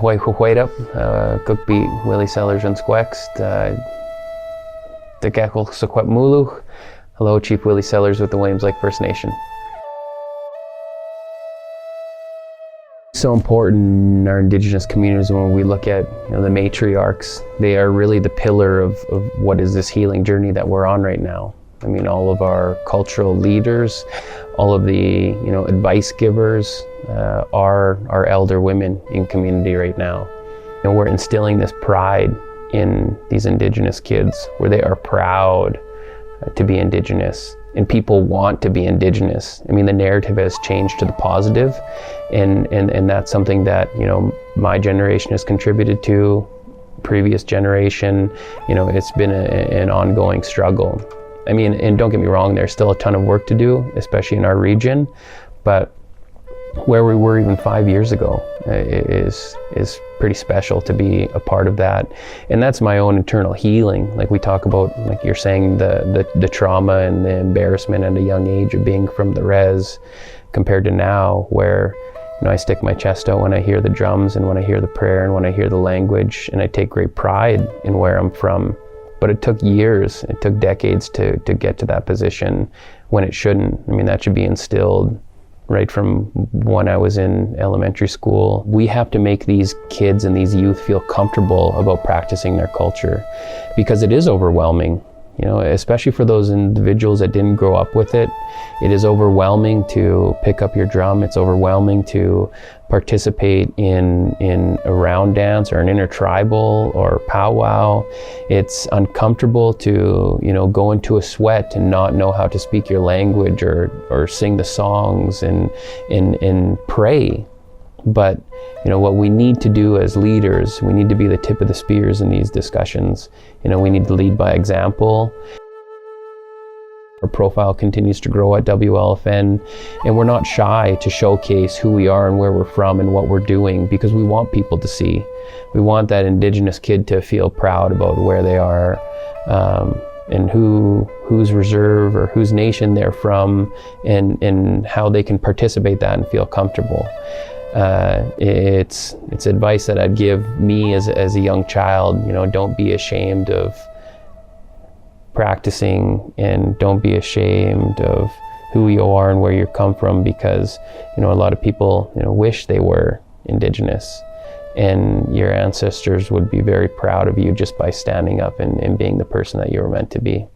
Hoi huidup, cookbeat Willie Sellers and Squext, de Gekkel Sequep Muluch. Hello, Chief Willie Sellers with the Williams Lake First Nation. So important in our Indigenous communities when we look at the matriarchs. They are really the pillar of what is this healing journey that we're on right now. I mean, all of our cultural leaders, all of the advice givers are elder women in community right now. We're instilling this pride in these Indigenous kids where they are proud to be Indigenous, and people want to be Indigenous. I mean, the narrative has changed to the positive, and that's something that my generation has contributed to, previous generation. It's been an ongoing struggle. I mean, and don't get me wrong, there's still a ton of work to do, especially in our region, but where we were even 5 years ago is pretty special to be a part of that. And that's my own internal healing. Like we talk about, like you're saying, the trauma and the embarrassment at a young age of being from the res compared to now, where I stick my chest out when I hear the drums and when I hear the prayer and when I hear the language, and I take great pride in where I'm from. But it took years, it took decades to get to that position when it shouldn't. I mean, that should be instilled right from when I was in elementary school. We have to make these kids and these youth feel comfortable about practicing their culture, because it is overwhelming, especially for those individuals that didn't grow up with it. It is overwhelming to pick up your drum. It's overwhelming to participate in a round dance or an intertribal or powwow. It's uncomfortable to go into a sweat and not know how to speak your language or sing the songs and pray. But what we need to do as leaders, we need to be the tip of the spears in these discussions. We need to lead by example. Our profile continues to grow at WLFN, and we're not shy to showcase who we are and where we're from and what we're doing, because we want people to see. We want that Indigenous kid to feel proud about where they are, and whose reserve or whose nation they're from, and how they can participate that and feel comfortable. It's advice that I'd give me as a young child. Don't be ashamed of practicing, and don't be ashamed of who you are and where you come from, because a lot of people wish they were Indigenous, and your ancestors would be very proud of you just by standing up and being the person that you were meant to be.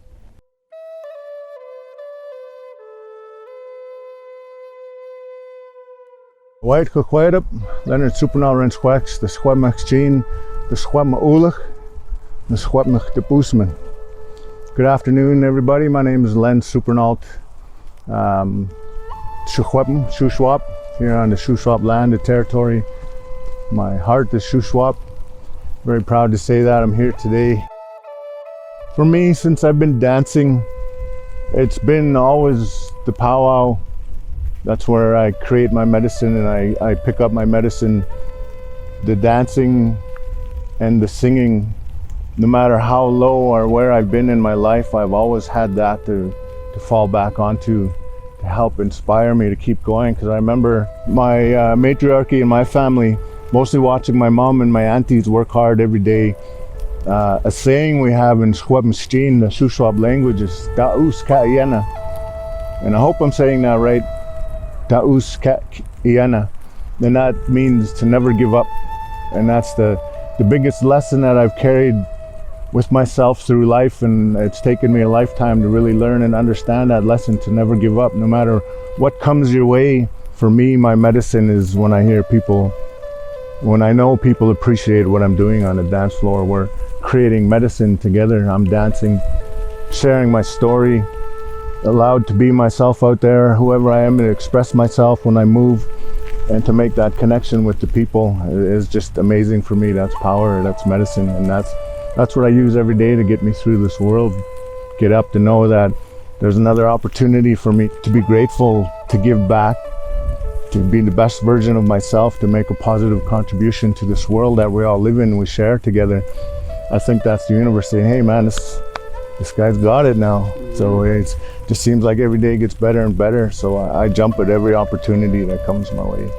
White Kukwaidup, Leonard Supernal Ren Squex, the Squemach Jean, the Squema Ulach, the Squemach de Boosman. Good afternoon, everybody. My name is Len Supernalt, Shukwepm, Shuswap, here on the Shuswap land, the territory. My heart is Shuswap. Very proud to say that I'm here today. For me, since I've been dancing, it's been always the powwow. That's where I create my medicine, and I pick up my medicine. The dancing and the singing, no matter how low or where I've been in my life, I've always had that to fall back onto, to help inspire me to keep going. Because I remember my matriarchy in my family, mostly watching my mom and my aunties work hard every day. A saying we have in Squemish-Chin, the Shuswap language, is Da'us Ka'yena. And I hope I'm saying that right. Da'us Ka'yena. And that means to never give up. And that's the biggest lesson that I've carried with myself through life, and it's taken me a lifetime to really learn and understand that lesson, to never give up no matter what comes your way. For me, my medicine is when I hear people, when I know people appreciate what I'm doing on the dance floor. We're creating medicine together. I'm dancing, sharing my story, allowed to be myself out there, whoever I am, and express myself when I move, and to make that connection with the people is just amazing for me. That's power, that's medicine, and that's what I use every day to get me through this world. Get up to know that there's another opportunity for me to be grateful, to give back, to be the best version of myself, to make a positive contribution to this world that we all live in, we share together. I think that's the universe saying, hey man, this guy's got it now. So it just seems like every day gets better and better. So I jump at every opportunity that comes my way.